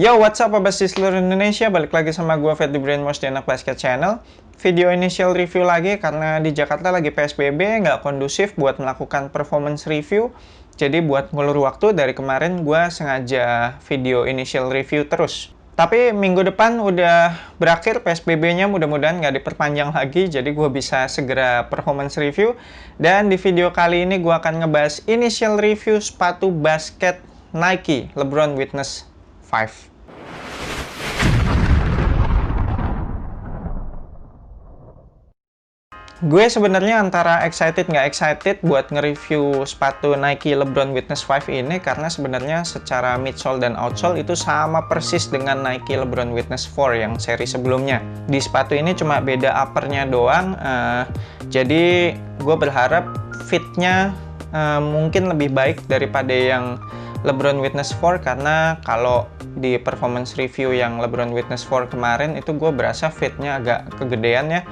Yo, what's up abas di seluruh Indonesia? Balik lagi sama gue Fed di Brainwash di Anak Basket Channel. Video initial review lagi karena di Jakarta lagi PSBB, nggak kondusif buat melakukan performance review. Jadi buat ngulur waktu dari kemarin gue sengaja video initial review terus. Tapi minggu depan udah berakhir PSBB-nya, mudah-mudahan nggak diperpanjang lagi. Jadi gue bisa segera performance review. Dan di video kali ini gue akan ngebahas initial review sepatu basket Nike LeBron Witness 5. Gue sebenarnya antara excited nggak excited buat nge-review sepatu Nike LeBron Witness 5 ini karena sebenarnya secara midsole dan outsole itu sama persis dengan Nike LeBron Witness 4 yang seri sebelumnya. Di sepatu ini cuma beda uppernya doang, jadi gue berharap fitnya mungkin lebih baik daripada yang LeBron Witness 4 karena kalau di performance review yang LeBron Witness 4 kemarin itu gue berasa fitnya agak kegedean ya.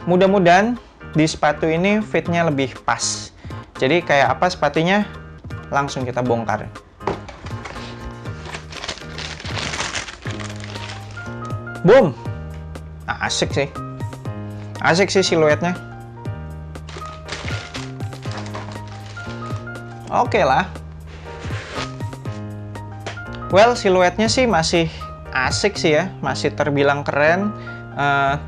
Mudah-mudahan di sepatu ini fitnya lebih pas. Jadi kayak apa sepatunya? Langsung kita bongkar. Boom! Asik sih. Asik sih siluetnya. Oke lah. Well, siluetnya sih masih asik sih ya. Masih terbilang keren.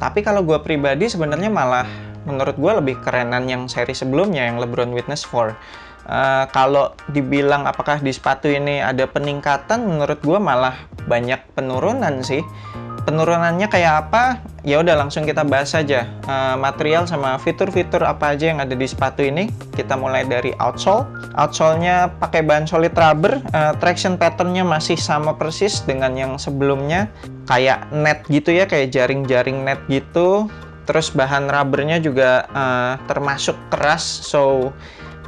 Tapi kalau gue pribadi sebenarnya malah menurut gue lebih kerenan yang seri sebelumnya yang LeBron Witness 4. Kalau dibilang apakah di sepatu ini ada peningkatan, menurut gue malah banyak penurunan sih. Penurunannya kayak apa? Ya udah langsung kita bahas aja. Material sama fitur-fitur apa aja yang ada di sepatu ini. Kita mulai dari outsole. Outsole-nya pakai bahan solid rubber. Traction pattern-nya masih sama persis dengan yang sebelumnya. Kayak net gitu ya, kayak jaring-jaring net gitu. Terus bahan rubbernya juga termasuk keras, so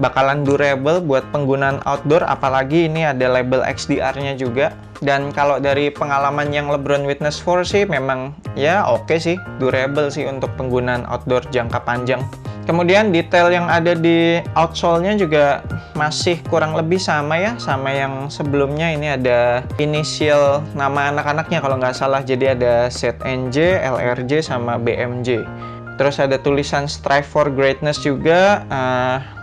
bakalan durable buat penggunaan outdoor, apalagi ini ada label XDR-nya juga. Dan kalau dari pengalaman yang LeBron Witness 4 sih memang ya oke sih, durable sih untuk penggunaan outdoor jangka panjang. Kemudian detail yang ada di outsole-nya juga masih kurang lebih sama ya, sama yang sebelumnya. Ini ada inisial nama anak-anaknya kalau nggak salah, jadi ada ZNJ, LRJ, sama BMJ. Terus ada tulisan Strive for Greatness juga,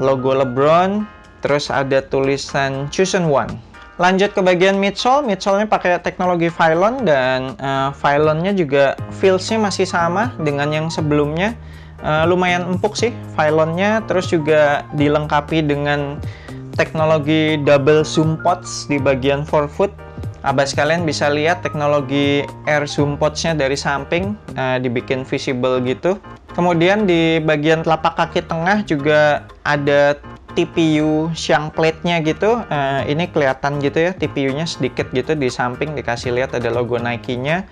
logo LeBron, terus ada tulisan Chosen One. Lanjut ke bagian midsole, midsole-nya pakai teknologi Phylon dan Phylon-nya juga feels-nya masih sama dengan yang sebelumnya. Lumayan empuk sih Phylon-nya, terus juga dilengkapi dengan teknologi double zoom pods di bagian forefoot. Abas kalian bisa lihat teknologi air zoom pods-nya dari samping, dibikin visible gitu. Kemudian di bagian telapak kaki tengah juga ada TPU shank plate-nya gitu. Ini kelihatan gitu ya, TPU-nya sedikit gitu di samping, dikasih lihat ada logo Nike-nya.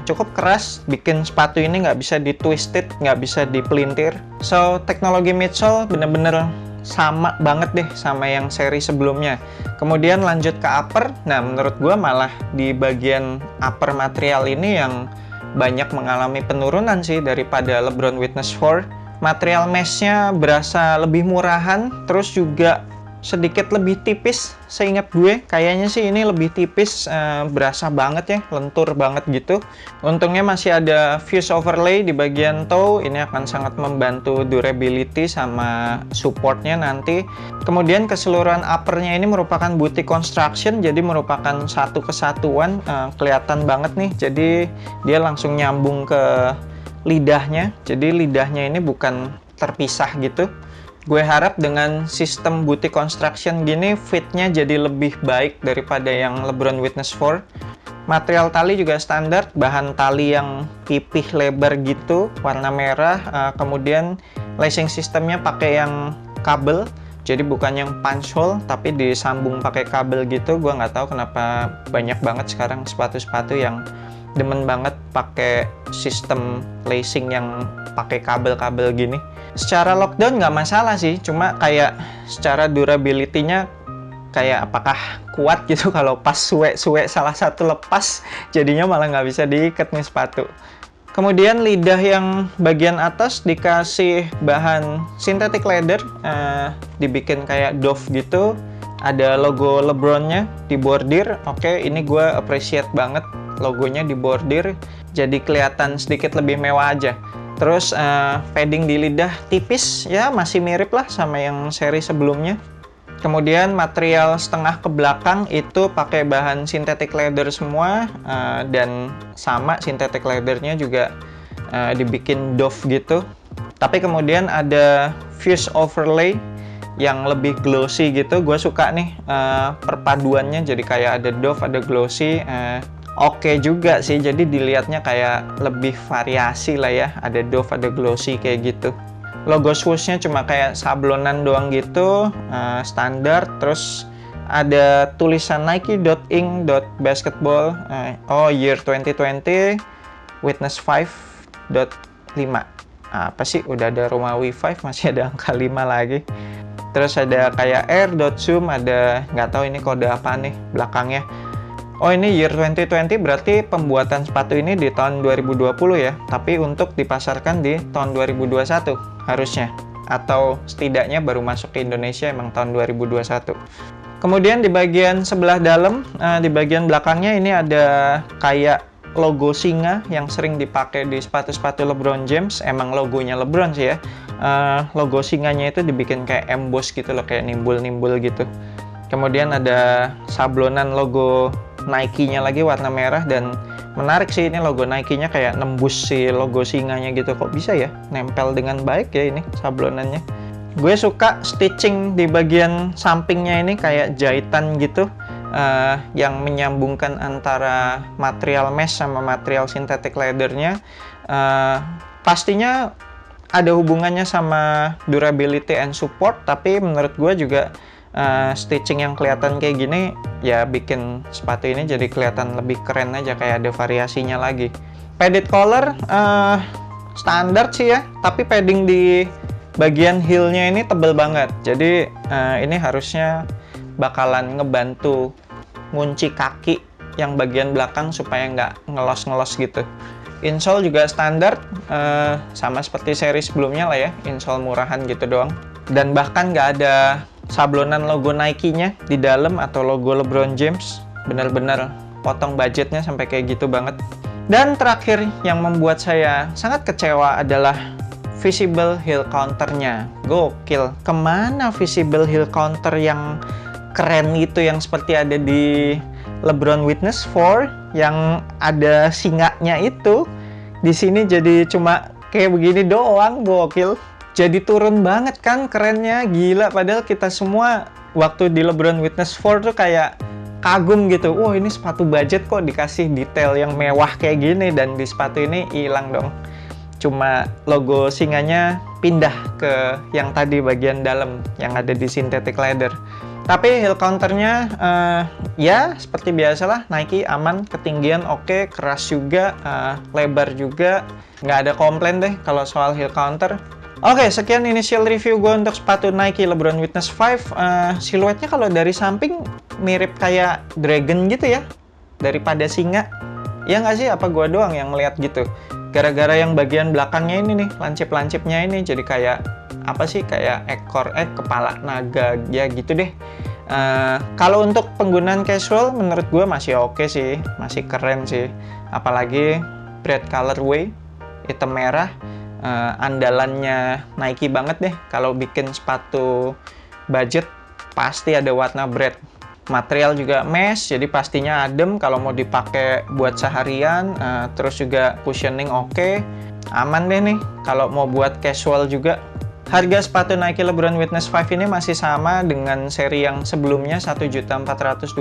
Cukup keras, bikin sepatu ini nggak bisa di-twisted, nggak bisa dipelintir. So, teknologi midsole bener-bener sama banget deh sama yang seri sebelumnya. Kemudian lanjut ke upper. Nah, menurut gue malah di bagian upper material ini yang banyak mengalami penurunan sih daripada LeBron Witness 4. Material mesh-nya berasa lebih murahan, terus juga sedikit lebih tipis. Seingat gue, kayaknya sih ini lebih tipis, berasa banget ya, lentur banget gitu. Untungnya masih ada fuse overlay di bagian toe, ini akan sangat membantu durability sama supportnya nanti. Kemudian keseluruhan uppernya ini merupakan boutique construction, jadi merupakan satu kesatuan, kelihatan banget nih. Jadi dia langsung nyambung ke lidahnya, jadi lidahnya ini bukan terpisah gitu. Gue harap dengan sistem boutique construction gini fitnya jadi lebih baik daripada yang LeBron Witness 4. Material tali juga standar, bahan tali yang pipih lebar gitu, warna merah. Kemudian lacing sistemnya pakai yang kabel, jadi bukan yang punch hole tapi disambung pakai kabel gitu. Gue nggak tahu kenapa banyak banget sekarang sepatu-sepatu yang demen banget pakai sistem lacing yang pakai kabel-kabel gini. Secara lockdown nggak masalah sih, cuma kayak secara durability-nya kayak apakah kuat gitu kalau pas suwe-suwe salah satu lepas, jadinya malah nggak bisa diikat nih sepatu. Kemudian lidah yang bagian atas dikasih bahan synthetic leather, dibikin kayak doff gitu. Ada logo LeBron-nya di bordir. Oke, ini gue appreciate banget logonya di bordir. Jadi kelihatan sedikit lebih mewah aja. Terus padding di lidah tipis, ya masih mirip lah sama yang seri sebelumnya. Kemudian material setengah ke belakang itu pakai bahan synthetic leather semua, dan sama synthetic leathernya juga dibikin doff gitu. Tapi kemudian ada fuse overlay yang lebih glossy gitu. Gue suka nih perpaduannya, jadi kayak ada doff, ada glossy. Oke juga sih, jadi dilihatnya kayak lebih variasi lah ya, ada doff, ada glossy kayak gitu. Logo swooshnya cuma kayak sablonan doang gitu, standar. Terus ada tulisan Nike.Inc.Basketball, year 2020, Witness 5.5. Apa sih, udah ada Romawi 5, masih ada angka 5 lagi. Terus ada kayak Air.Zoom, ada nggak tahu ini kode apa nih belakangnya. Oh, ini year 2020 berarti pembuatan sepatu ini di tahun 2020 ya, tapi untuk dipasarkan di tahun 2021 harusnya, atau setidaknya baru masuk ke Indonesia emang tahun 2021. Kemudian di bagian sebelah dalam, di bagian belakangnya ini ada kayak logo singa yang sering dipakai di sepatu-sepatu LeBron James. Emang logonya LeBron sih ya. Logo singanya itu dibikin kayak emboss gitu loh, kayak nimbul-nimbul gitu. Kemudian ada sablonan logo Nike-nya lagi warna merah, dan menarik sih ini logo Nike-nya kayak nembus si logo singanya gitu. Kok bisa ya nempel dengan baik ya ini sablonannya. Gue suka stitching di bagian sampingnya ini kayak jahitan gitu, yang menyambungkan antara material mesh sama material synthetic leather-nya. Pastinya ada hubungannya sama durability and support, tapi menurut gue juga stitching yang kelihatan kayak gini ya bikin sepatu ini jadi kelihatan lebih keren aja, kayak ada variasinya lagi. Padded collar standar sih ya, tapi padding di bagian heel-nya ini tebel banget. Jadi ini harusnya bakalan ngebantu ngunci kaki yang bagian belakang supaya nggak ngelos-ngelos gitu. Insole juga standar, sama seperti seri sebelumnya lah ya, insole murahan gitu doang. Dan bahkan nggak ada sablonan logo Nike-nya di dalam atau logo LeBron James. Bener-bener potong budgetnya sampai kayak gitu banget. Dan terakhir yang membuat saya sangat kecewa adalah visible heel counter-nya. Gokil. Kemana visible heel counter yang keren itu, yang seperti ada di LeBron Witness 4 yang ada singanya itu? Di sini jadi cuma kayak begini doang. Gokil. Jadi turun banget kan kerennya, gila. Padahal kita semua waktu di LeBron Witness 4 tuh kayak kagum gitu. Wah, ini sepatu budget kok dikasih detail yang mewah kayak gini, dan di sepatu ini hilang dong. Cuma logo singanya pindah ke yang tadi bagian dalam yang ada di synthetic leather. Tapi heel counternya ya seperti biasalah, Nike aman, ketinggian oke, keras juga, lebar juga, nggak ada komplain deh kalau soal heel counter. Oke, sekian initial review gue untuk sepatu Nike LeBron Witness 5. Siluetnya kalau dari samping mirip kayak dragon gitu ya, daripada singa. Ya nggak sih, apa gue doang yang ngeliat gitu? Gara-gara yang bagian belakangnya ini nih, lancip-lancipnya ini jadi kayak apa sih, kayak ekor kepala naga ya gitu deh. Kalau untuk penggunaan casual menurut gue masih oke sih, masih keren sih. Apalagi bread colorway hitam merah, andalannya Nike banget deh. Kalau bikin sepatu budget pasti ada warna bread. Material juga mesh, jadi pastinya adem kalau mau dipakai buat seharian. Terus juga cushioning oke, aman deh nih kalau mau buat casual juga. Harga sepatu Nike LeBron Witness 5 ini masih sama dengan seri yang sebelumnya, 1.429.000.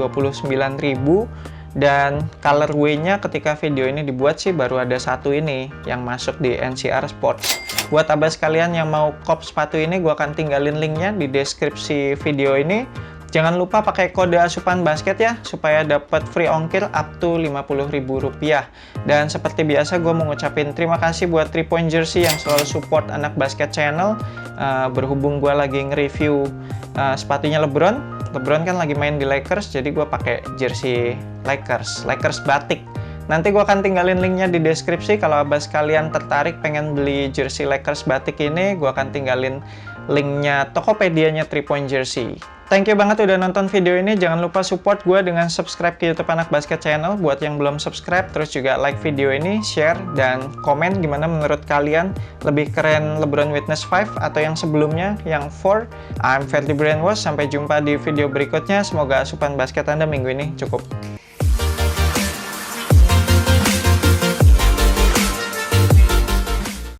Dan colorway-nya ketika video ini dibuat sih baru ada satu ini yang masuk di NCR Sports. Buat abas kalian yang mau kop sepatu ini, gue akan tinggalin linknya di deskripsi video ini. Jangan lupa pakai kode asupan basket ya, supaya dapat free ongkir up to Rp50.000. Dan seperti biasa gue mau ngucapin terima kasih buat 3 Point Jersey yang selalu support anak basket channel. Berhubung gue lagi nge-review sepatunya LeBron kan lagi main di Lakers, jadi gue pakai jersey Lakers batik. Nanti gue akan tinggalin linknya di deskripsi. Kalau abas kalian tertarik pengen beli jersey Lakers batik ini, gue akan tinggalin linknya Tokopedia-nya 3 Point Jersey. Thank you banget udah nonton video ini. Jangan lupa support gue dengan subscribe ke YouTube Anak Basket Channel buat yang belum subscribe. Terus juga like video ini, share, dan komen gimana menurut kalian lebih keren LeBron Witness 5 atau yang sebelumnya, yang 4. I'm Ferdy Brainwash. Sampai jumpa di video berikutnya. Semoga asupan basket Anda minggu ini cukup.